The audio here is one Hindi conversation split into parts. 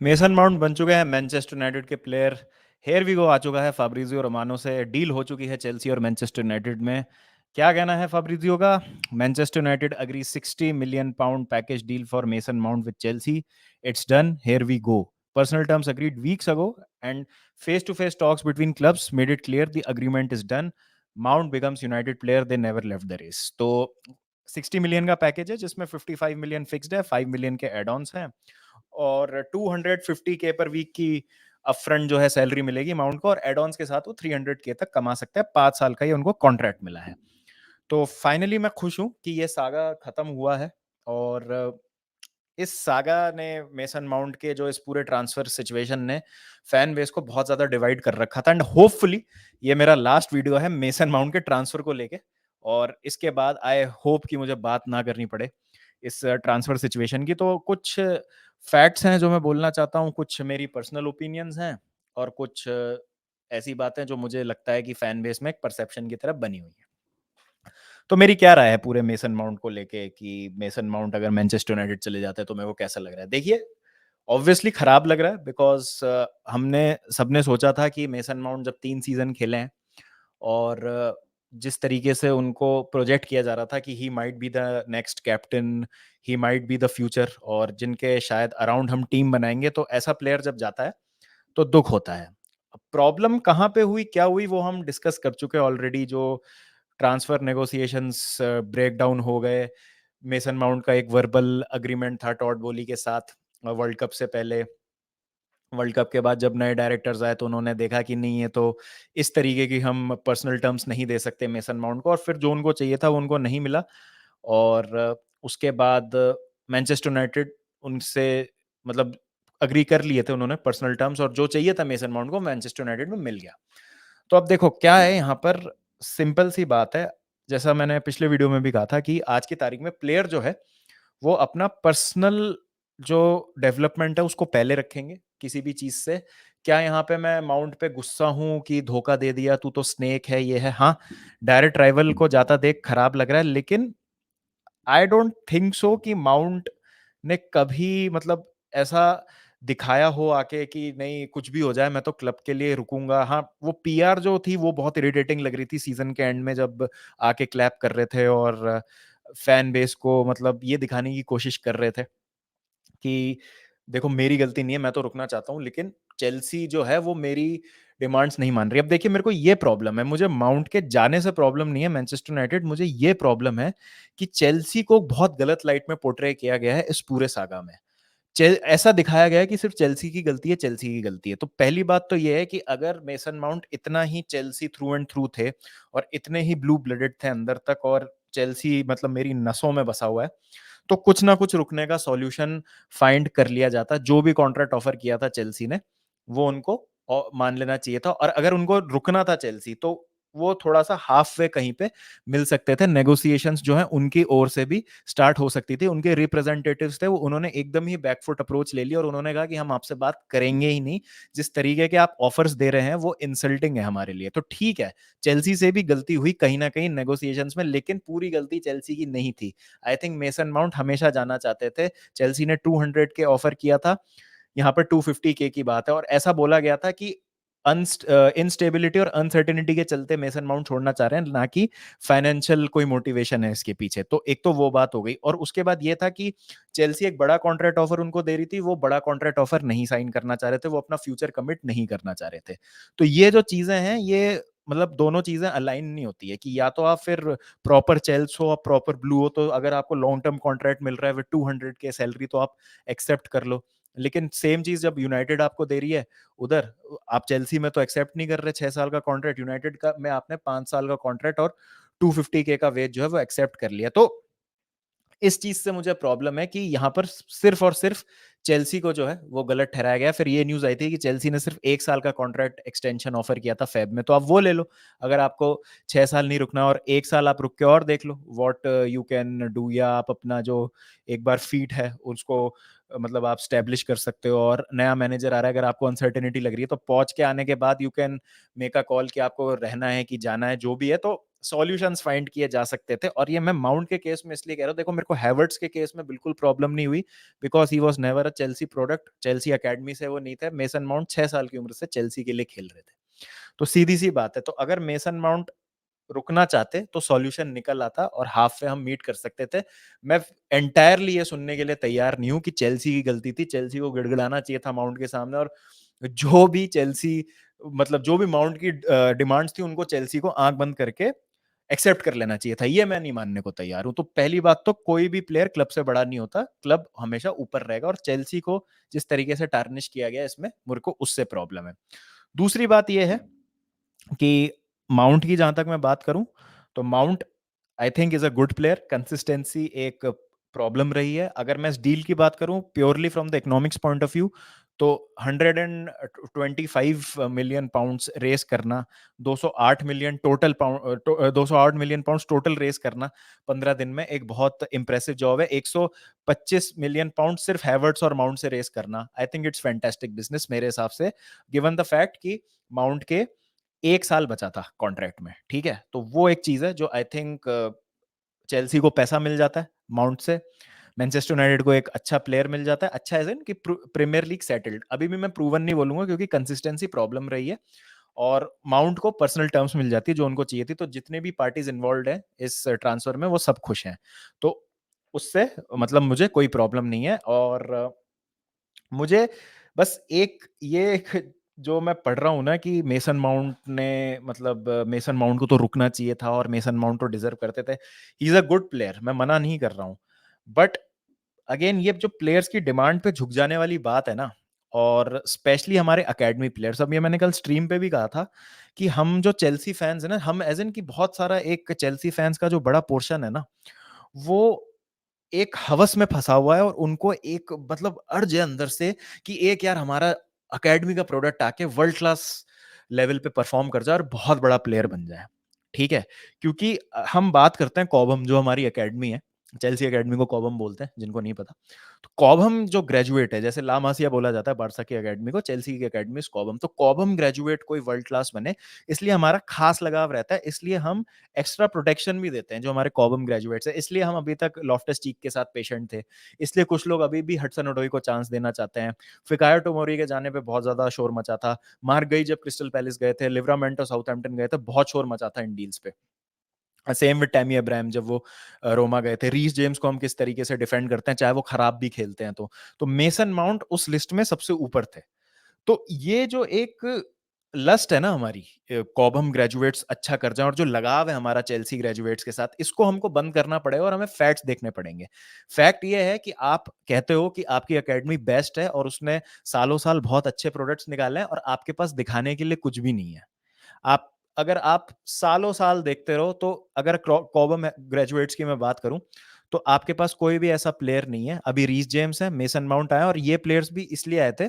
मेसन माउंट बन चुके हैं मैनचेस्टर यूनाइटेड के प्लेयर। हेयर वी गो आ चुका है फाब्रिजियो रोमानो से, डील हो चुकी है चेल्सी और मैनचेस्टर यूनाइटेड में। क्या कहना है फाब्रिजियो का? Manchester United agree 60 million pound package deal for Mason Mount with Chelsea. It's done, here we go. Personal terms agreed weeks ago and face-to-face talks between clubs made it clear the agreement is done. Mount becomes United player, they never left the race. तो 60 मिलियन का पैकेज है जिसमें 55 मिलियन फिक्स्ड है, 5 मिलियन के एड ऑन्स हैं और 250 के पर वीक की अपफ्रंट जो है सैलरी मिलेगी माउंट को, और एड ऑन्स के साथ वो 300 के तक कमा सकते हैं। 5 साल का ये उनको कॉन्ट्रैक्ट मिला है। तो फाइनली मैं खुश हूं कि ये सागा खत्म हुआ है। और इस सागा ने, मेसन माउंट के जो इस पूरे ट्रांसफर सिचुएशन ने फैन बेस को बहुत ज्यादा डिवाइड कर रखा था। एंड होपफुली ये मेरा लास्ट वीडियो है मेसन माउंट के ट्रांसफर को लेके, और इसके बाद आई होप कि मुझे बात ना करनी पड़े इस ट्रांसफर सिचुएशन की। तो कुछ फैक्ट्स हैं जो मैं बोलना चाहता हूँ, कुछ मेरी पर्सनल ओपिनियंस हैं, और कुछ ऐसी बातें जो मुझे लगता है कि फैन बेस में एक परसेप्शन की तरफ बनी हुई है। तो मेरी क्या राय है पूरे मेसन माउंट को लेके कि मेसन माउंट अगर मैनचेस्टर यूनाइटेड चले जाते हैं तो मेरे को कैसा लग रहा है? देखिए, ऑब्वियसली खराब लग रहा है बिकॉज हमने सबने सोचा था कि मेसन माउंट जब 3 सीजन खेले हैं और जिस तरीके से उनको प्रोजेक्ट किया जा रहा था कि he might be the next captain, he might be the future, और जिनके शायद अराउंड हम टीम बनाएंगे, तो ऐसा प्लेयर जब जाता है तो दुख होता है। प्रॉब्लम कहाँ पे हुई, क्या हुई, वो हम डिस्कस कर चुके हैं ऑलरेडी। जो ट्रांसफर नेगोशिएशंस ब्रेक डाउन हो गए, मेसन माउंट का एक वर्बल अग्रीमेंट था टॉड बोली के साथ वर्ल्ड कप से पहले। वर्ल्ड कप के बाद जब नए डायरेक्टर्स आए तो उन्होंने देखा कि नहीं, ये तो इस तरीके की हम पर्सनल टर्म्स नहीं दे सकते मेसन माउंट को, और फिर जो उनको चाहिए था वो उनको नहीं मिला। और उसके बाद मैनचेस्टर यूनाइटेड उनसे मतलब अग्री कर लिए थे उन्होंने पर्सनल टर्म्स, और जो चाहिए था मेसन माउंट को मैनचेस्टर यूनाइटेड में मिल गया। तो अब देखो क्या है यहाँ पर, सिंपल सी बात है। जैसा मैंने पिछले वीडियो में भी कहा था कि आज की तारीख में प्लेयर जो है वो अपना पर्सनल जो डेवलपमेंट है उसको पहले रखेंगे किसी भी चीज से। क्या यहाँ पे मैं माउंट पे गुस्सा हूं कि धोखा दे दिया, तू तो स्नेक है, ये है, हाँ, डायरेक्ट राइवल को जाता देख खराब लग रहा है, लेकिन आई डोंट थिंक सो कि माउंट ने कभी मतलब ऐसा दिखाया हो आके कि नहीं कुछ भी हो जाए मैं तो क्लब के लिए रुकूंगा। हाँ, वो पीआर जो थी वो बहुत इरिटेटिंग लग रही थी सीजन के एंड में, जब आके क्लैप कर रहे थे और फैन बेस को मतलब ये दिखाने की कोशिश कर रहे थे कि देखो मेरी गलती नहीं है, मैं तो रुकना चाहता हूँ, लेकिन चेल्सी जो है वो मेरी डिमांड्स नहीं मान रही। अब देखिए, मेरे को ये प्रॉब्लम है, मुझे माउंट के जाने से प्रॉब्लम नहीं है मैनचेस्टर यूनाइटेड, मुझे ये प्रॉब्लम है कि चेल्सी को बहुत गलत लाइट में पोर्ट्रे किया गया है इस पूरे सागा में। ऐसा दिखाया गया है कि सिर्फ चेल्सी की गलती है, चेल्सी की गलती है। तो पहली बात तो ये है कि अगर मेसन माउंट इतना ही चेल्सी थ्रू एंड थ्रू थे और इतने ही ब्लू ब्लडेड थे अंदर तक, और चेल्सी मतलब मेरी नसों में बसा हुआ है, तो कुछ ना कुछ रुकने का सॉल्यूशन फाइंड कर लिया जाता। जो भी कॉन्ट्रैक्ट ऑफर किया था चेल्सी ने वो उनको मान लेना चाहिए था, और अगर उनको रुकना था चेल्सी तो वो थोड़ा सा हाफ वे कहीं पे मिल सकते थे। नेगोशिएशंस जो है उनकी ओर से भी स्टार्ट हो सकती थी। उनके रिप्रेजेंटेटिव्स थे वो, उन्होंने एकदम ही बैकफुट अप्रोच ले लिया और उन्होंने कहा कि हम आपसे बात करेंगे ही नहीं, जिस तरीके के आप ऑफर्स दे रहे हैं वो इंसल्टिंग है हमारे लिए। तो ठीक है, चेल्सी से भी गलती हुई कहीं ना कहीं नेगोशिएशंस में, लेकिन पूरी गलती चेल्सी की नहीं थी। आई थिंक मेसन माउंट हमेशा जाना चाहते थे। चेल्सी ने 200 के ऑफर किया था, यहाँ पर 250 की बात है, और ऐसा बोला गया था कि इनस्टेबिलिटी और अनसर्टेनिटी के चलते मेसन माउंट छोड़ना चाह रहे हैं, ना कि फाइनेंशियल कोई मोटिवेशन है इसके पीछे। तो एक तो वो बात हो गई, और उसके बाद ये था कि चेल्सी एक बड़ा कॉन्ट्रैक्ट ऑफर उनको दे रही थी, वो बड़ा कॉन्ट्रैक्ट ऑफर नहीं साइन करना चाह रहे थे, वो अपना फ्यूचर कमिट नहीं करना चाह रहे थे। तो ये जो चीजें हैं ये मतलब दोनों चीजें अलाइन नहीं होती है कि या तो आप फिर प्रॉपर चेल्स हो, आप प्रॉपर ब्लू हो, तो अगर आपको लॉन्ग टर्म कॉन्ट्रैक्ट मिल रहा है विद 200 के सैलरी तो आप एक्सेप्ट कर लो। लेकिन सेम चीज जब यूनाइटेड आपको दे रही है उधर, आप चेल्सी में तो एक्सेप्ट नहीं कर रहे 6 साल का कॉन्ट्रैक्ट, यूनाइटेड का में आपने 5 साल का कॉन्ट्रैक्ट और 250 का वेज जो है वो एक्सेप्ट कर लिया। तो इस चीज से मुझे प्रॉब्लम है कि यहाँ पर सिर्फ और सिर्फ चेल्सी को जो है वो गलत ठहराया गया। फिर ये न्यूज आई थी कि चेल्सी ने सिर्फ 1 साल का कॉन्ट्रैक्ट एक्सटेंशन ऑफर किया था फेब में, तो आप वो ले लो अगर आपको 6 साल नहीं रुकना, और 1 साल आप रुक के और देख लो व्हाट यू कैन डू, या आप अपना जो एक बार फीट है उसको मतलब आप स्टैब्लिश कर सकते हो, और नया मैनेजर आ रहा है, अगर आपको अनसर्टेनिटी लग रही है तो पहुंच के आने के बाद you can make a call कि आपको रहना है कि जाना है, जो भी है, तो सॉल्यूशंस फाइंड किए जा सकते थे। और ये मैं माउंट के केस में इसलिए कह रहा हूँ, देखो मेरे को हैवर्ट्स के केस में बिल्कुल प्रॉब्लम नहीं हुई, because he was never a Chelsea product, Chelsea academy से वो नहीं थे। मेसन माउंट 6 साल की उम्र से चेल्सी के लिए खेल रहे थे, तो सीधी सी बात है, तो अगर मेसन माउंट रुकना चाहते तो सॉल्यूशन निकल आता और हाफ पे हम मीट कर सकते थे। मैं एंटायरली ये सुनने के लिए तैयार नहीं हूं कि चेल्सी की गलती थी, चेल्सी को गिड़गिड़ाना चाहिए था माउंट के सामने, और जो भी चेल्सी मतलब जो भी माउंट की डिमांड्स थी उनको चेल्सी को आंख बंद करके एक्सेप्ट कर लेना चाहिए था। ये मैं नहीं मानने को तैयार हूं। तो पहली बात तो कोई भी प्लेयर क्लब से बड़ा नहीं होता, क्लब हमेशा ऊपर रहेगा, और चेल्सी को जिस तरीके से टार्निश किया गया इसमें मेरे को उससे प्रॉब्लम है। दूसरी बात यह है कि माउंट की जहां तक मैं बात करूं, तो Mount I think is a good player, consistency एक प्रॉब्लम रही है। अगर मैं इस डील की बात करूं purely from the economics point of view, तो 125 मिलियन पाउंड्स रेस करना, 208 million total pound 208 million pounds total raise करना 15 दिन में एक बहुत इंप्रेसिव जॉब है। 125 मिलियन पाउंड सिर्फ हैवर्ट्स और माउंट से रेस करना, I think it's fantastic business मेरे हिसाब से, गिवन द फैक्ट कि माउंट के 1 साल बचा था कॉन्ट्रैक्ट में, ठीक है, तो वो एक चीज है जो आई थिंक चेल्सी को पैसा मिल जाता है माउंट से, मैनचेस्टर यूनाइटेड को एक अच्छा प्लेयर मिल जाता है, अच्छा एज इन कि प्रीमियर लीग सेटल्ड, अभी भी मैं प्रूवन नहीं बोलूंगा क्योंकि कंसिस्टेंसी प्रॉब्लम रही है, और माउंट को पर्सनल टर्म्स मिल जाती है जो उनको चाहिए थी, तो जितने भी पार्टीज इन्वॉल्व है इस ट्रांसफर में वो सब खुश हैं, तो उससे मतलब मुझे कोई प्रॉब्लम नहीं है। और मुझे बस एक जो मैं पढ़ रहा हूँ ना कि मेसन माउंट ने मतलब मेसन माउंट को तो रुकना चाहिए था और मेसन माउंट तो डिजर्व करते थे, ही इज अ गुड प्लेयर, मैं मना नहीं कर रहा हूँ, बट अगेन ये जो प्लेयर्स की डिमांड पे झुक जाने वाली बात है ना, और स्पेशली हमारे एकेडमी प्लेयर्स, अब ये मैंने कल स्ट्रीम पे भी कहा था कि हम जो चेल्सी फैंस है ना, हम एज इन की बहुत सारा एक चेल्सी फैंस का जो बड़ा पोर्शन है ना, वो एक हवस में फंसा हुआ है, और उनको एक मतलब अर्ज है अंदर से कि एक यार हमारा एकेडमी का प्रोडक्ट आके वर्ल्ड क्लास लेवल पे परफॉर्म कर जाए और बहुत बड़ा प्लेयर बन जाए, ठीक है, क्योंकि हम बात करते हैं कॉबम जो हमारी एकेडमी है, चेल्सी एकेडमी को कॉबम बोलते हैं जिनको नहीं पता, तो कॉबम जो ग्रेजुएट है, जैसे ला मासिया बोला जाता है बारसा की एकेडमी को, चेल्सी की एकेडमी कॉबम, तो कॉबम ग्रेजुएट कोई वर्ल्ड क्लास बने, इसलिए हमारा खास लगाव रहता है, इसलिए हम एक्स्ट्रा प्रोटेक्शन भी देते हैं जो हमारे कॉबम ग्रेजुएट्स है, इसलिए हम अभी तक लॉफ्टस चीक के साथ पेशेंट थे, इसलिए कुछ लोग अभी भी हडसन ओडोई को चांस देना चाहते हैं। फिकायो टोमोरी के जाने पे बहुत ज्यादा शोर मचा था, मार्क गई जब क्रिस्टल पैलेस गए थे, लिवरामेंटो साउथहैम्पटन गए थे, बहुत शोर मचा था इन डील्स पे। सेम विद टैमी अब्राहम जब वो रोमा गए थे, रीस जेम्स को हम किस तरीके से डिफेंड करते हैं चाहे वो खराब भी खेलते हैं, तो मेसन माउंट उस लिस्ट में सबसे ऊपर थे। तो ये जो एक लस्ट है ना हमारी, कॉबम ग्रेजुएट्स अच्छा कर जाए, और जो लगाव है हमारा चेल्सी ग्रेजुएट्स के साथ, इसको हमको बंद करना पड़ेगा और हमें फैक्ट्स देखने पड़ेंगे। फैक्ट ये है कि आप कहते हो कि आपकी एकेडमी बेस्ट है और उसने सालों साल बहुत अच्छे प्रोडक्ट्स निकाले हैं, और आपके पास दिखाने के लिए कुछ भी नहीं है। आप अगर आप सालों साल देखते रहो, तो अगर कॉबम ग्रेजुएट्स की मैं बात करूं, तो आपके पास कोई भी ऐसा प्लेयर नहीं है। अभी रीस जेम्स है, मेसन माउंट आया, और ये प्लेयर्स भी इसलिए आए थे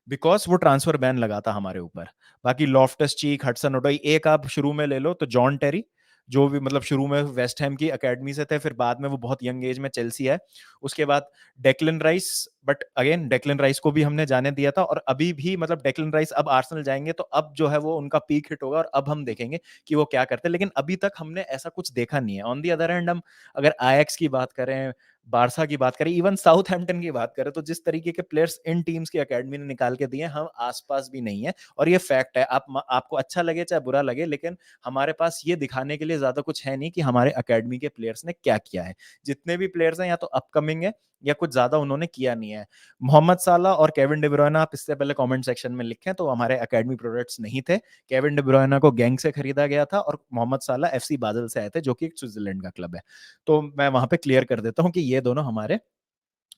बिकॉज वो ट्रांसफर बैन लगा था हमारे ऊपर। बाकी लॉफ्टस चीक, हडसन ओडोई, एक आप शुरू में ले लो तो जॉन टेरी, जो भी मतलब शुरू में वेस्ट हैम की एकेडमी से थे, फिर बाद में वो बहुत यंग एज में चेल्सी है। उसके बाद Declan rice, but again Declan rice को भी हमने जाने दिया था, और अभी भी मतलब डेक्लन राइस अब आर्सेनल जाएंगे तो अब जो है वो उनका पीक हिट होगा, और अब हम देखेंगे कि वो क्या करते हैं, लेकिन अभी तक हमने ऐसा कुछ देखा नहीं है। ऑन दी अदर हैंड हम अगर आयक्स की बात करें, बारसा की बात करें, इवन साउथहैम्पटन की बात करें, तो जिस तरीके के प्लेयर्स इन टीम्स की एकेडमी ने निकाल के दिए, हम आसपास भी नहीं है, और ये फैक्ट है। आपको अच्छा लगे चाहे बुरा लगे, लेकिन हमारे पास ये दिखाने के लिए ज्यादा कुछ है नहीं कि हमारे एकेडमी के प्लेयर्स ने क्या किया है। जितने भी प्लेयर्स हैं या तो अपकमिंग है या कुछ ज्यादा उन्होंने किया नहीं है। मोहम्मद साला और केविन डी ब्रुयना आप इससे पहले कमेंट सेक्शन में लिखें, तो हमारे एकेडमी प्रोडक्ट्स नहीं थे। केविन डी ब्रुयना को गैंग से खरीदा गया था, और मोहम्मद साला एफसी बादल से आए थे, जो कि एक स्विट्जरलैंड का क्लब है। तो मैं वहां पे क्लियर कर देता हूं कि ये दोनों हमारे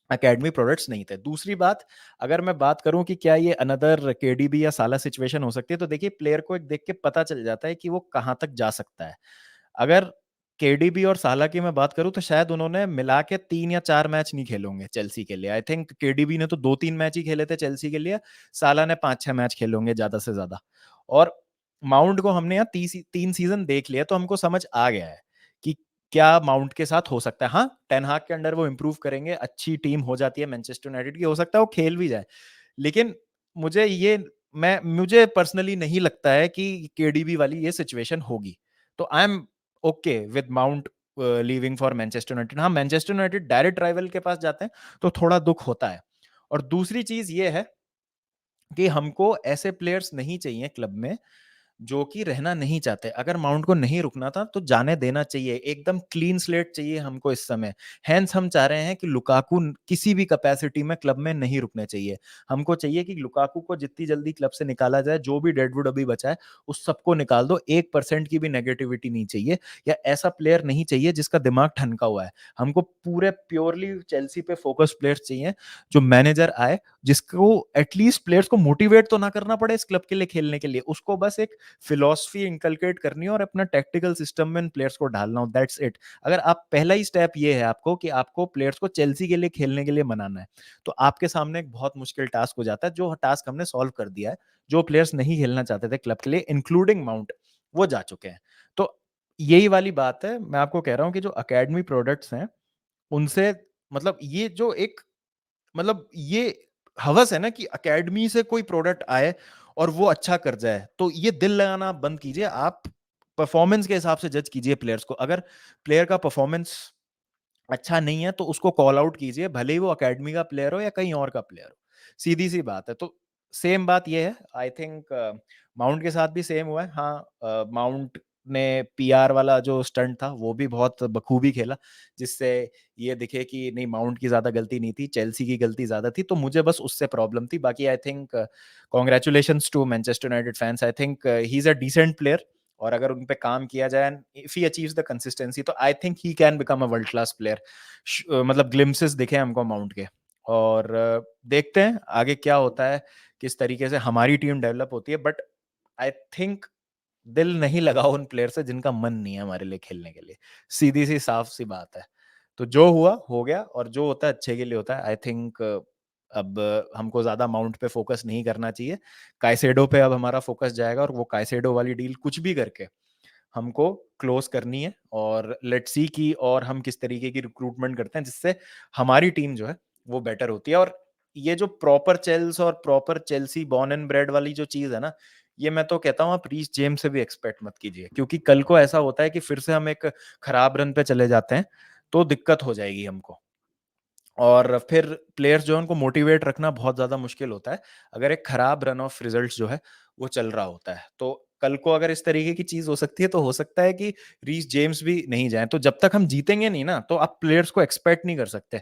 एकेडमी प्रोडक्ट्स नहीं थे। दूसरी बात, अगर मैं बात करूं कि क्या ये अनदर केडीबी या साला सिचुएशन हो सकती है, तो देखिए प्लेयर को एक देख के पता चल जाता है कि वो कहां तक जा सकता है। अगर केडीबी और साला की मैं बात करूं, तो शायद उन्होंने मिला के 3 या 4 मैच नहीं खेले होंगे चेल्सी के लिए। आई थिंक केडीबी ने तो 2-3 मैच ही खेले थे चेल्सी के लिए, साला ने 5-6 मैच खेले होंगे ज्यादा से ज्यादा। और माउंट को हमने यहाँ 3 सीजन देख लिया, तो हमको समझ आ गया है कि क्या माउंट के साथ हो सकता है? हाँ, टेन हाग के अंडर वो इम्प्रूव करेंगे, अच्छी टीम हो जाती है मैनचेस्टर यूनाइटेड की, हो सकता है वो खेल भी जाए। लेकिन मुझे ये मुझे पर्सनली नहीं लगता है कि केडीबी वाली ये सिचुएशन होगी। तो I am okay with mount leaving for Manchester United. हाँ, मैनचेस्टर यूनाइटेड डायरेक्ट राइवल के पास जाते हैं, तो थोड़ा दुःख होता है। और दूसरी चीज़ ये है कि हमको ऐसे प्लेयर्स नहीं चाहिए क्लब में जो कि रहना नहीं चाहते। अगर माउंट को नहीं रुकना था तो जाने देना चाहिए। एकदम क्लीन स्लेट चाहिए हमको इस समय। हेंस हम चाह रहे हैं कि लुकाकू किसी भी कैपेसिटी में क्लब में नहीं रुकने चाहिए। हमको चाहिए कि लुकाकू को जितनी जल्दी क्लब से निकाला जाए, जो भी डेडवुड अभी बचा है उस सबको निकाल दो। 1% की भी नेगेटिविटी नहीं चाहिए, या ऐसा प्लेयर नहीं चाहिए जिसका दिमाग ठनका हुआ है। हमको पूरे प्योरली चेल्सी पे फोकस प्लेयर्स चाहिए, जो मैनेजर आए जिसको एटलीस्ट प्लेयर्स को मोटिवेट तो ना करना पड़े इस क्लब के लिए खेलने के लिए, उसको बस एक फिलॉसफी इंकलकेट करनी है और अपना टैक्टिकल सिस्टम में प्लेयर्स को डालना हो, दैट्स इट। अगर आप पहला ही स्टेप ये है आपको कि आपको प्लेयर्स को चेल्सी के लिए खेलने के लिए मनाना है, तो आपके सामने एक बहुत मुश्किल टास्क हो जाता है, जो टास्क हमने सॉल्व कर दिया है। जो प्लेयर्स नहीं खेलना चाहते थे क्लब के लिए, इंक्लूडिंग माउंट, वो जा चुके हैं। तो यही वाली बात है, मैं आपको कह रहा हूं कि जो अकेडमी प्रोडक्ट्स हैं उनसे, मतलब ये जो एक, मतलब ये हवस है ना कि एकेडमी से कोई प्रोडक्ट आए और वो अच्छा कर जाए, तो ये दिल लगाना आप बंद कीजिए। आप परफॉर्मेंस के हिसाब से जज कीजिए प्लेयर्स को। अगर प्लेयर का परफॉर्मेंस अच्छा नहीं है तो उसको कॉल आउट कीजिए, भले ही वो एकेडमी का प्लेयर हो या कहीं और का प्लेयर हो। सीधी सी बात है। तो सेम बात ये है, आई थिंक माउंट के साथ भी सेम हुआ है। हाँ, माउंट ने पीआर वाला जो स्टंट था वो भी बहुत बखूबी खेला, जिससे ये दिखे कि नहीं, माउंट की ज्यादा गलती नहीं थी, चेल्सी की गलती ज्यादा थी। तो मुझे बस उससे प्रॉब्लम थी। बाकी I think congratulation to Manchester United fans. I think he is a decent player, और अगर उन पे काम किया जाए, if he achieves the consistency, तो I think he can become a world class player. मतलब ग्लिम्सेस दिखे हमको माउंट के। और देखते हैं आगे क्या होता है, किस तरीके से हमारी टीम डेवलप होती है। बट आई थिंक दिल नहीं लगा उन प्लेयर से जिनका मन नहीं है हमारे लिए खेलने के लिए। सीधी सी साफ सी बात है। तो जो हुआ हो गया, और जो होता है अच्छे के लिए होता है। आई थिंक अब हमको ज्यादा माउंट पे फोकस नहीं करना चाहिए। काइसेडो पे अब हमारा फोकस जाएगा, और वो काइसेडो वाली डील कुछ भी करके हमको क्लोज करनी है। और लेट्स सी की और हम किस तरीके की रिक्रूटमेंट करते हैं जिससे हमारी टीम जो है वो बेटर होती है। और ये जो प्रॉपर चेल्स और proper Chelsea born and bread वाली जो चीज है ना, ये मैं तो कहता हूँ आप रीस जेम्स से भी एक्सपेक्ट मत कीजिए, क्योंकि कल को ऐसा होता है कि फिर से हम एक खराब रन पे चले जाते हैं, तो दिक्कत हो जाएगी हमको। और फिर प्लेयर्स जो है उनको मोटिवेट रखना बहुत ज्यादा मुश्किल होता है, अगर एक खराब रन ऑफ रिजल्ट्स जो है वो चल रहा होता है। तो कल को अगर इस तरीके की चीज हो सकती है, तो हो सकता है कि रीस जेम्स भी नहीं जाए। तो जब तक हम जीतेंगे नहीं ना, तो आप प्लेयर्स को एक्सपेक्ट नहीं कर सकते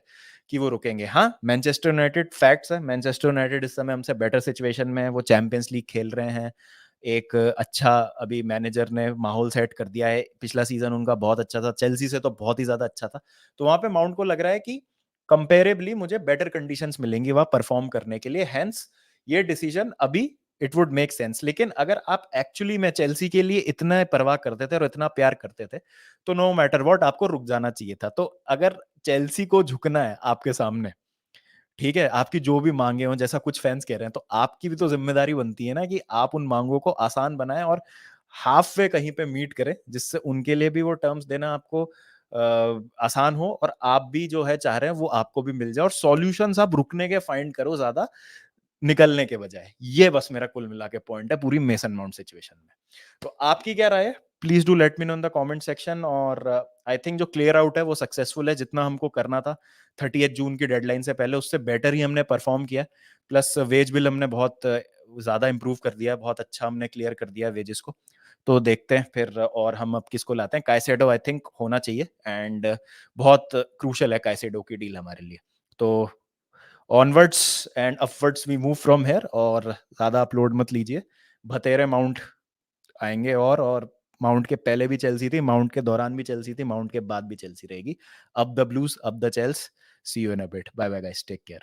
कि वो रुकेंगे। हाँ, मैनचेस्टर यूनाइटेड फैक्ट्स है, मैनचेस्टर यूनाइटेड इस समय हमसे बेटर सिचुएशन में है, वो चैंपियंस लीग खेल रहे हैं। एक अच्छा अभी मैनेजर ने माहौल सेट कर दिया है। पिछला सीजन उनका बहुत अच्छा था, चेल्सी से तो बहुत ही ज्यादा अच्छा था। तो वहां पे माउंट को लग रहा है कि कंपेरेबली मुझे बेटर कंडीशंस मिलेंगी वहां परफॉर्म करने के लिए। हेंस ये डिसीजन अभी इट वुड मेक सेंस। लेकिन अगर आप एक्चुअली में चेल्सी के लिए इतना परवाह करते थे और इतना प्यार करते थे, तो नो मैटर व्हाट आपको रुक जाना चाहिए था। तो अगर चेल्सी को झुकना है आपके सामने, ठीक है, आपकी जो भी मांगे हो, जैसा कुछ फैंस कह रहे हैं, तो आपकी भी तो जिम्मेदारी बनती है ना कि आप उन मांगों को आसान बनाएं और हाफ वे कहीं पे मीट करें, जिससे उनके लिए भी वो टर्म्स देना आपको आसान हो, और आप भी जो है चाह रहे हैं वो आपको भी मिल जाए, और सॉल्यूशंस आप रुकने के फाइंड करो ज्यादा निकलने के बजाय। ये बस मेरा कुल मिला के पॉइंट है पूरी मेसन माउंट सिचुएशन में। तो आपकी क्या राय है? Please do let me know in the comment section. और आई थिंक जो क्लियर आउट है वो सक्सेसफुल है, जितना हमको करना था 30 जून की डेडलाइन से पहले, उससे बेटर ही हमने परफॉर्म किया। प्लस वेज बिल हमने बहुत ज्यादा इंप्रूव कर दिया, बहुत अच्छा हमने क्लियर कर दिया वेजेस को। तो देखते हैं फिर और हम अब किसको लाते हैं। काइसेडो आई थिंक होना चाहिए, एंड बहुत क्रूशल है काइसेडो की डील हमारे लिए। तो onwards and upwards we move from here. और ज्यादा अपलोड मत लीजिए, भतेरे माउंट आएंगे। और माउंट के पहले भी चेल्सी थी, माउंट के दौरान भी चेल्सी थी, माउंट के बाद भी चेल्सी रहेगी। अब द ब्लूज, अब the Chels. See you in a bit, bye bye guys, take care.